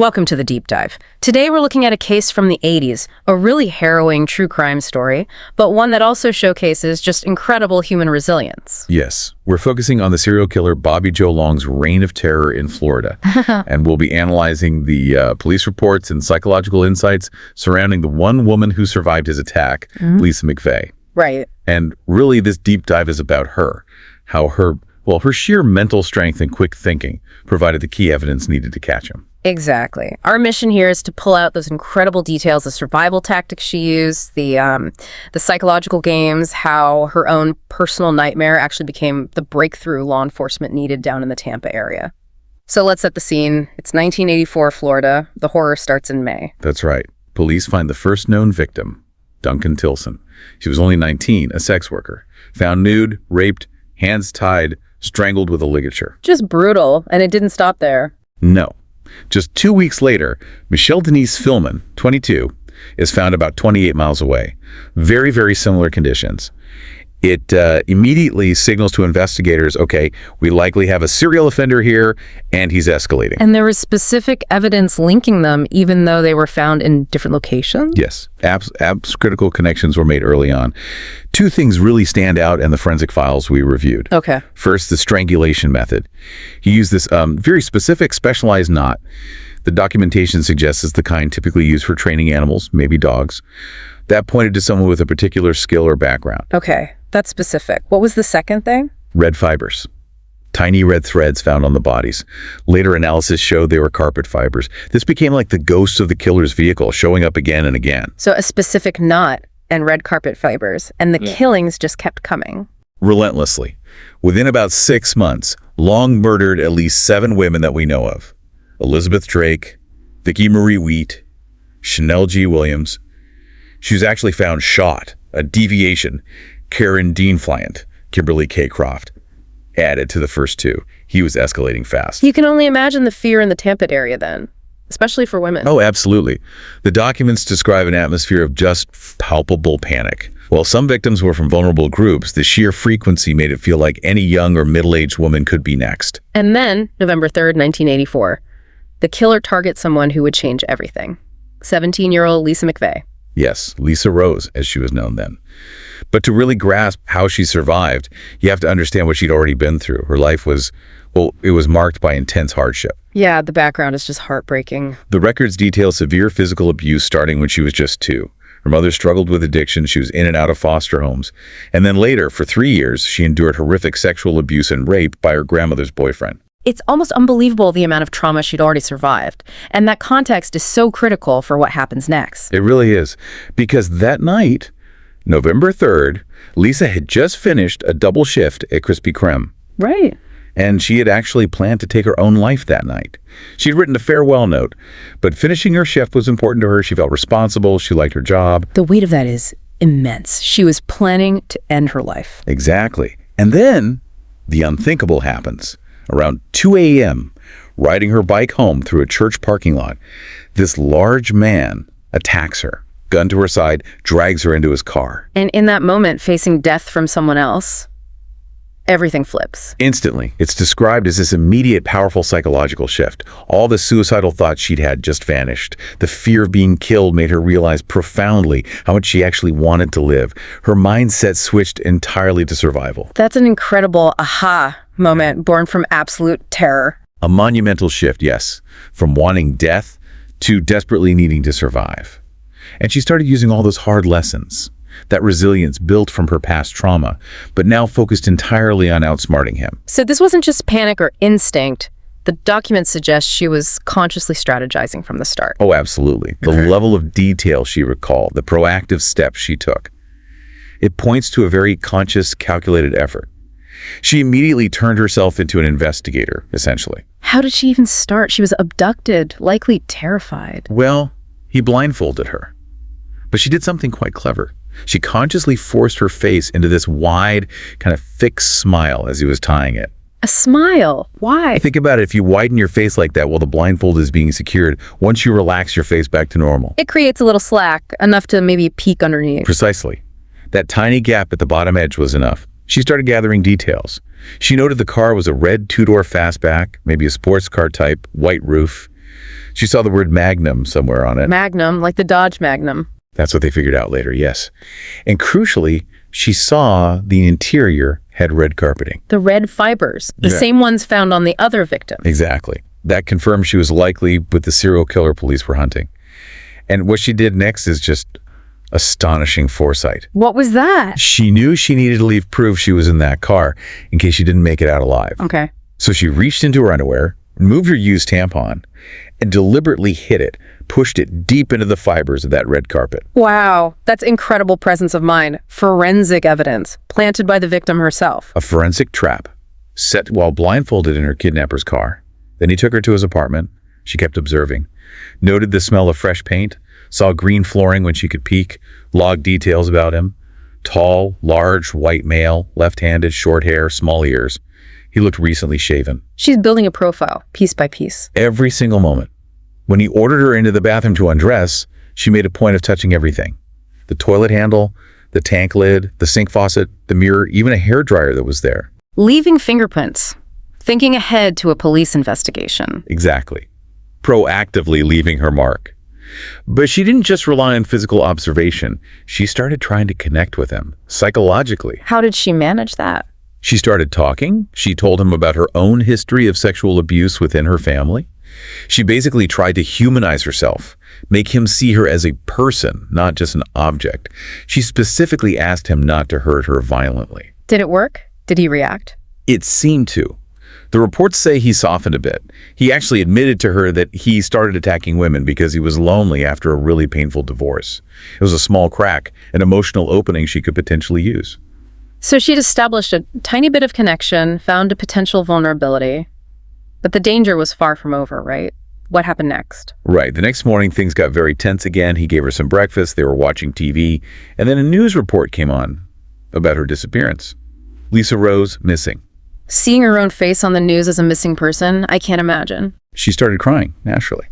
Welcome to the Deep Dive. Today we're looking at a case from the 80s, a really harrowing true crime story, but one that also showcases just incredible human resilience. Yes, we're focusing on the serial killer Bobby Joe Long's reign of terror in Florida, and we'll be analyzing the police reports and psychological insights surrounding the one woman who survived his attack, Lisa McVey. Right. And really, this deep dive is about her, how her sheer mental strength and quick thinking provided the key evidence needed to catch him. Exactly. Our mission here is to pull out those incredible details, the survival tactics she used, the psychological games, how her own personal nightmare actually became the breakthrough law enforcement needed down in the Tampa area. So let's set the scene. It's 1984, Florida. The horror starts in May. That's right. Police find the first known victim, Duncan Tilson. She was only 19, a sex worker. Found nude, raped, hands tied, strangled with a ligature. Just brutal, and it didn't stop there. No. Just 2 weeks later, Michelle Denise Philman, 22, is found about 28 miles away. Very, very similar conditions. It immediately signals to investigators, okay, we likely have a serial offender here, and he's escalating. And there was specific evidence linking them, even though they were found in different locations? Yes, critical connections were made early on. Two things really stand out in the forensic files we reviewed. Okay. First, the strangulation method. He used this very specific, specialized knot. The documentation suggests it's the kind typically used for training animals, maybe dogs. That pointed to someone with a particular skill or background. Okay, that's specific. What was the second thing? Red fibers. Tiny red threads found on the bodies. Later analysis showed they were carpet fibers. This became like the ghost of the killer's vehicle, showing up again and again. So a specific knot and red carpet fibers, and the killings just kept coming. Relentlessly. Within about 6 months, Long murdered at least 7 women that we know of. Elizabeth Drake, Vicki Marie Wheat, Chanel G. Williams. She was actually found shot, a deviation. Karen Dean Flyant, Kimberly K. Croft, added to the first 2. He was escalating fast. You can only imagine the fear in the Tampa area then, especially for women. Oh, absolutely. The documents describe an atmosphere of just palpable panic. While some victims were from vulnerable groups, the sheer frequency made it feel like any young or middle-aged woman could be next. And then, November 3rd, 1984, the killer targets someone who would change everything. 17-year-old Lisa McVey. Yes, Lisa Rose, as she was known then. But to really grasp how she survived, you have to understand what she'd already been through. Her life was, it was marked by intense hardship. Yeah, the background is just heartbreaking. The records detail severe physical abuse starting when she was just 2. Her mother struggled with addiction. She was in and out of foster homes. And then later, for 3 years, she endured horrific sexual abuse and rape by her grandmother's boyfriend. It's almost unbelievable the amount of trauma she'd already survived. And that context is so critical for what happens next. It really is. Because that night, November 3rd, Lisa had just finished a double shift at Krispy Kreme. Right. And she had actually planned to take her own life that night. She'd written a farewell note, but finishing her shift was important to her. She felt responsible. She liked her job. The weight of that is immense. She was planning to end her life. Exactly. And then the unthinkable happens. Around 2 a.m., riding her bike home through a church parking lot, this large man attacks her, gun to her side, drags her into his car. And in that moment, facing death from someone else, everything flips. Instantly. It's described as this immediate, powerful psychological shift. All the suicidal thoughts she'd had just vanished. The fear of being killed made her realize profoundly how much she actually wanted to live. Her mindset switched entirely to survival. That's an incredible aha moment born from absolute terror. A monumental shift, yes, from wanting death to desperately needing to survive. And she started using all those hard lessons, that resilience built from her past trauma, but now focused entirely on outsmarting him. So this wasn't just panic or instinct. The documents suggest she was consciously strategizing from the start. Oh, absolutely. The level of detail she recalled, the proactive steps she took. It points to a very conscious, calculated effort. She immediately turned herself into an investigator, essentially. How did she even start? She was abducted, likely terrified. Well, he blindfolded her. But she did something quite clever. She consciously forced her face into this wide, kind of fixed smile as he was tying it. A smile? Why? Think about it. If you widen your face like that while the blindfold is being secured, once you relax your face back to normal. It creates a little slack, enough to maybe peek underneath. Precisely. That tiny gap at the bottom edge was enough. She started gathering details. She noted the car was a red 2-door fastback, maybe a sports car type, white roof. She saw the word Magnum somewhere on it. Magnum, like the Dodge Magnum. That's what they figured out later, yes. And crucially, she saw the interior had red carpeting. The red fibers, the Yeah. same ones found on the other victim. Exactly. That confirmed she was likely with the serial killer police were hunting. And what she did next is just astonishing foresight. What was that? She knew she needed to leave proof she was in that car in case she didn't make it out alive. Okay. So she reached into her underwear, removed her used tampon, and deliberately hid it, pushed it deep into the fibers of that red carpet. Wow, that's incredible presence of mind. Forensic evidence, planted by the victim herself. A forensic trap, set while blindfolded in her kidnapper's car. Then he took her to his apartment. She kept observing, noted the smell of fresh paint, saw green flooring when she could peek, logged details about him. Tall, large, white male, left-handed, short hair, small ears. He looked recently shaven. She's building a profile, piece by piece. Every single moment. When he ordered her into the bathroom to undress, she made a point of touching everything. The toilet handle, the tank lid, the sink faucet, the mirror, even a hairdryer that was there. Leaving fingerprints. Thinking ahead to a police investigation. Exactly. Proactively leaving her mark. But she didn't just rely on physical observation. She started trying to connect with him, psychologically. How did she manage that? She started talking. She told him about her own history of sexual abuse within her family. She basically tried to humanize herself, make him see her as a person, not just an object. She specifically asked him not to hurt her violently. Did it work? Did he react? It seemed to. The reports say he softened a bit. He actually admitted to her that he started attacking women because he was lonely after a really painful divorce. It was a small crack, an emotional opening she could potentially use. So she'd established a tiny bit of connection, found a potential vulnerability. But the danger was far from over, right? What happened next? Right. The next morning, things got very tense again. He gave her some breakfast. They were watching TV. And then a news report came on about her disappearance. Lisa Rose, missing. Seeing her own face on the news as a missing person, I can't imagine. She started crying, naturally.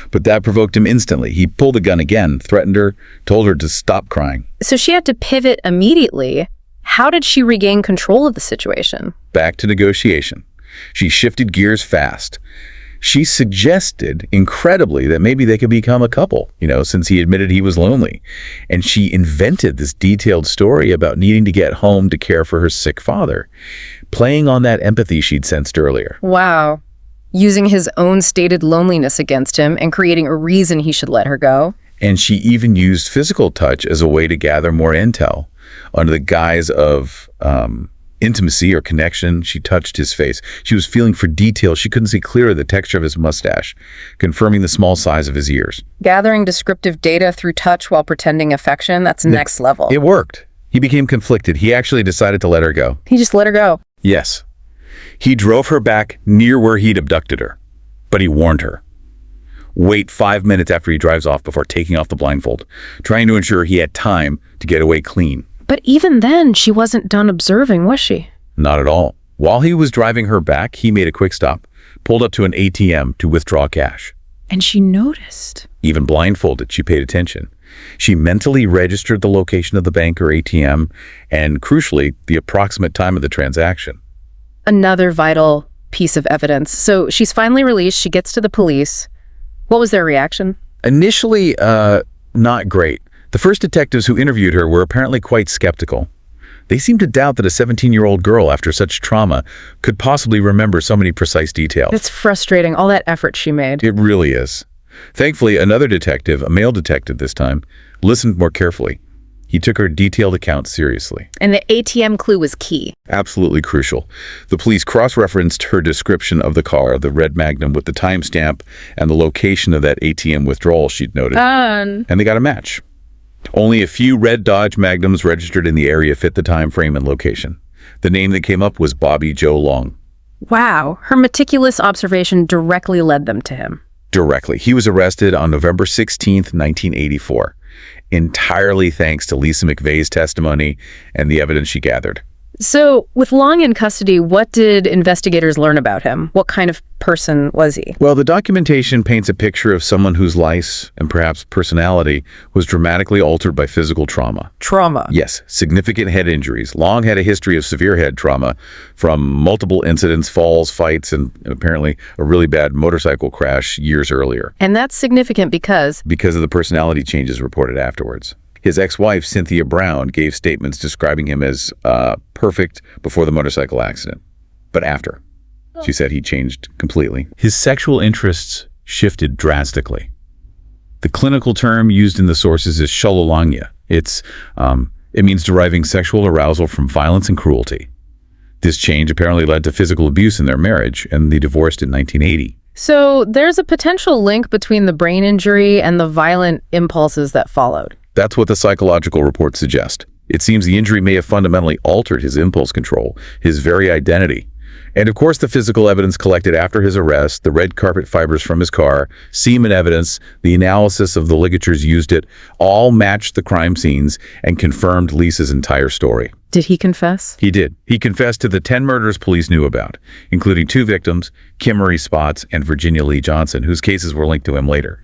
But that provoked him instantly. He pulled a gun again, threatened her, told her to stop crying. So she had to pivot immediately. How did she regain control of the situation? Back to negotiation. She shifted gears fast. She suggested, incredibly, that maybe they could become a couple, since he admitted he was lonely. And she invented this detailed story about needing to get home to care for her sick father, playing on that empathy she'd sensed earlier. Wow. Using his own stated loneliness against him and creating a reason he should let her go. And she even used physical touch as a way to gather more intel. Under the guise of intimacy or connection, she touched his face. She was feeling for details. She couldn't see clearly the texture of his mustache, confirming the small size of his ears. Gathering descriptive data through touch while pretending affection, that's next level. It worked. He became conflicted. He actually decided to let her go. He just let her go. Yes. He drove her back near where he'd abducted her, but he warned her. Wait 5 minutes after he drives off before taking off the blindfold, trying to ensure he had time to get away clean. But even then, she wasn't done observing, was she? Not at all. While he was driving her back, he made a quick stop, pulled up to an ATM to withdraw cash. And she noticed. Even blindfolded, she paid attention. She mentally registered the location of the bank or ATM and, crucially, the approximate time of the transaction. Another vital piece of evidence. So she's finally released. She gets to the police. What was their reaction? Initially, not great. The first detectives who interviewed her were apparently quite skeptical. They seemed to doubt that a 17-year-old girl after such trauma could possibly remember so many precise details. It's frustrating, all that effort she made. It really is. Thankfully, another detective, a male detective this time, listened more carefully. He took her detailed account seriously. And the ATM clue was key. Absolutely crucial. The police cross-referenced her description of the car, the red Magnum, with the timestamp and the location of that ATM withdrawal she'd noted. And they got a match. Only a few red Dodge Magnums registered in the area fit the time frame and location. The name that came up was Bobby Joe Long. Wow, her meticulous observation directly led them to him. Directly. He was arrested on November 16th, 1984, entirely thanks to Lisa McVey's testimony and the evidence she gathered. So, with Long in custody, what did investigators learn about him? What kind of person was he? Well, the documentation paints a picture of someone whose life and perhaps personality was dramatically altered by physical trauma. Trauma. Yes, significant head injuries. Long had a history of severe head trauma from multiple incidents, falls, fights, and apparently a really bad motorcycle crash years earlier. And that's significant because Because of the personality changes reported afterwards. His ex-wife, Cynthia Brown, gave statements describing him as perfect before the motorcycle accident. But after, she said he changed completely. His sexual interests shifted drastically. The clinical term used in the sources is shololangya. It means deriving sexual arousal from violence and cruelty. This change apparently led to physical abuse in their marriage, and they divorced in 1980. so there's a potential link between the brain injury and the violent impulses that followed. That's what the psychological reports suggest. It seems the injury may have fundamentally altered his impulse control, his very identity. And of course, the physical evidence collected after his arrest, the red carpet fibers from his car, semen evidence, the analysis of the ligatures used it, all matched the crime scenes and confirmed Lisa's entire story. Did he confess? He did. He confessed to the 10 murders police knew about, including 2 victims, Kim Marie Spotts and Virginia Lee Johnson, whose cases were linked to him later.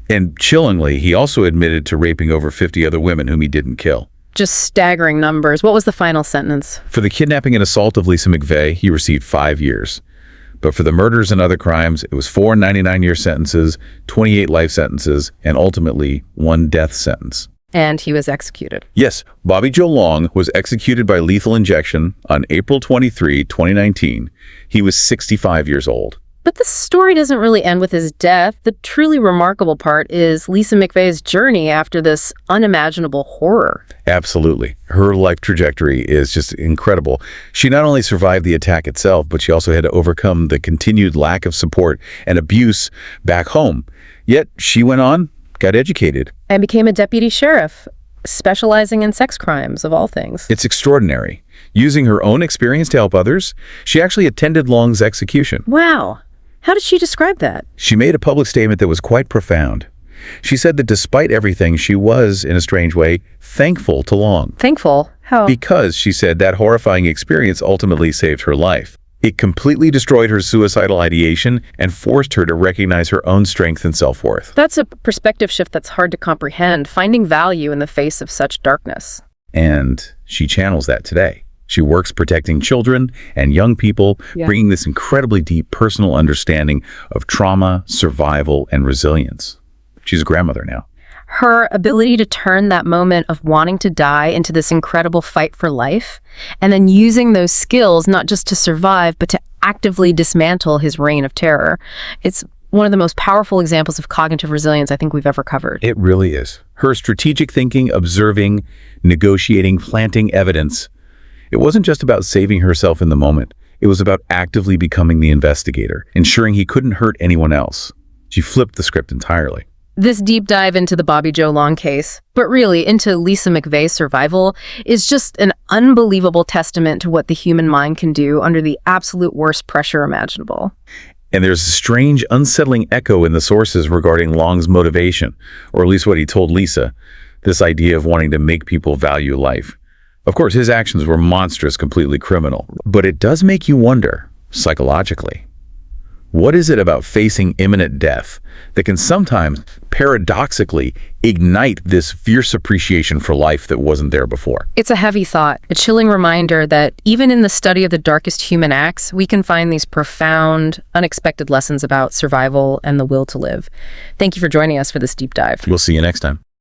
And chillingly, he also admitted to raping over 50 other women whom he didn't kill. Just staggering numbers. What was the final sentence? For the kidnapping and assault of Lisa McVey, he received 5 years. But for the murders and other crimes, it was 4 99-year sentences, 28 life sentences, and ultimately 1 death sentence. And he was executed. Yes, Bobby Joe Long was executed by lethal injection on April 23, 2019. He was 65 years old. But the story doesn't really end with his death. The truly remarkable part is Lisa McVey's journey after this unimaginable horror. Absolutely. Her life trajectory is just incredible. She not only survived the attack itself, but she also had to overcome the continued lack of support and abuse back home. Yet she went on, got educated. And became a deputy sheriff, specializing in sex crimes, of all things. It's extraordinary. Using her own experience to help others, she actually attended Long's execution. Wow. How did she describe that? She made a public statement that was quite profound. She said that despite everything, she was, in a strange way, thankful to Long. Thankful? How? Because, she said, that horrifying experience ultimately saved her life. It completely destroyed her suicidal ideation and forced her to recognize her own strength and self-worth. That's a perspective shift that's hard to comprehend, finding value in the face of such darkness. And she channels that today. She works protecting children and young people, bringing this incredibly deep personal understanding of trauma, survival, and resilience. She's a grandmother now. Her ability to turn that moment of wanting to die into this incredible fight for life, and then using those skills not just to survive, but to actively dismantle his reign of terror. It's one of the most powerful examples of cognitive resilience I think we've ever covered. It really is. Her strategic thinking, observing, negotiating, planting evidence. It wasn't just about saving herself in the moment. It was about actively becoming the investigator, ensuring he couldn't hurt anyone else. She flipped the script entirely. This deep dive into the Bobby Joe Long case, but really into Lisa McVey's survival, is just an unbelievable testament to what the human mind can do under the absolute worst pressure imaginable. And there's a strange, unsettling echo in the sources regarding Long's motivation, or at least what he told Lisa, this idea of wanting to make people value life. Of course, his actions were monstrous, completely criminal. But it does make you wonder, psychologically, what is it about facing imminent death that can sometimes, paradoxically, ignite this fierce appreciation for life that wasn't there before? It's a heavy thought, a chilling reminder that even in the study of the darkest human acts, we can find these profound, unexpected lessons about survival and the will to live. Thank you for joining us for this deep dive. We'll see you next time.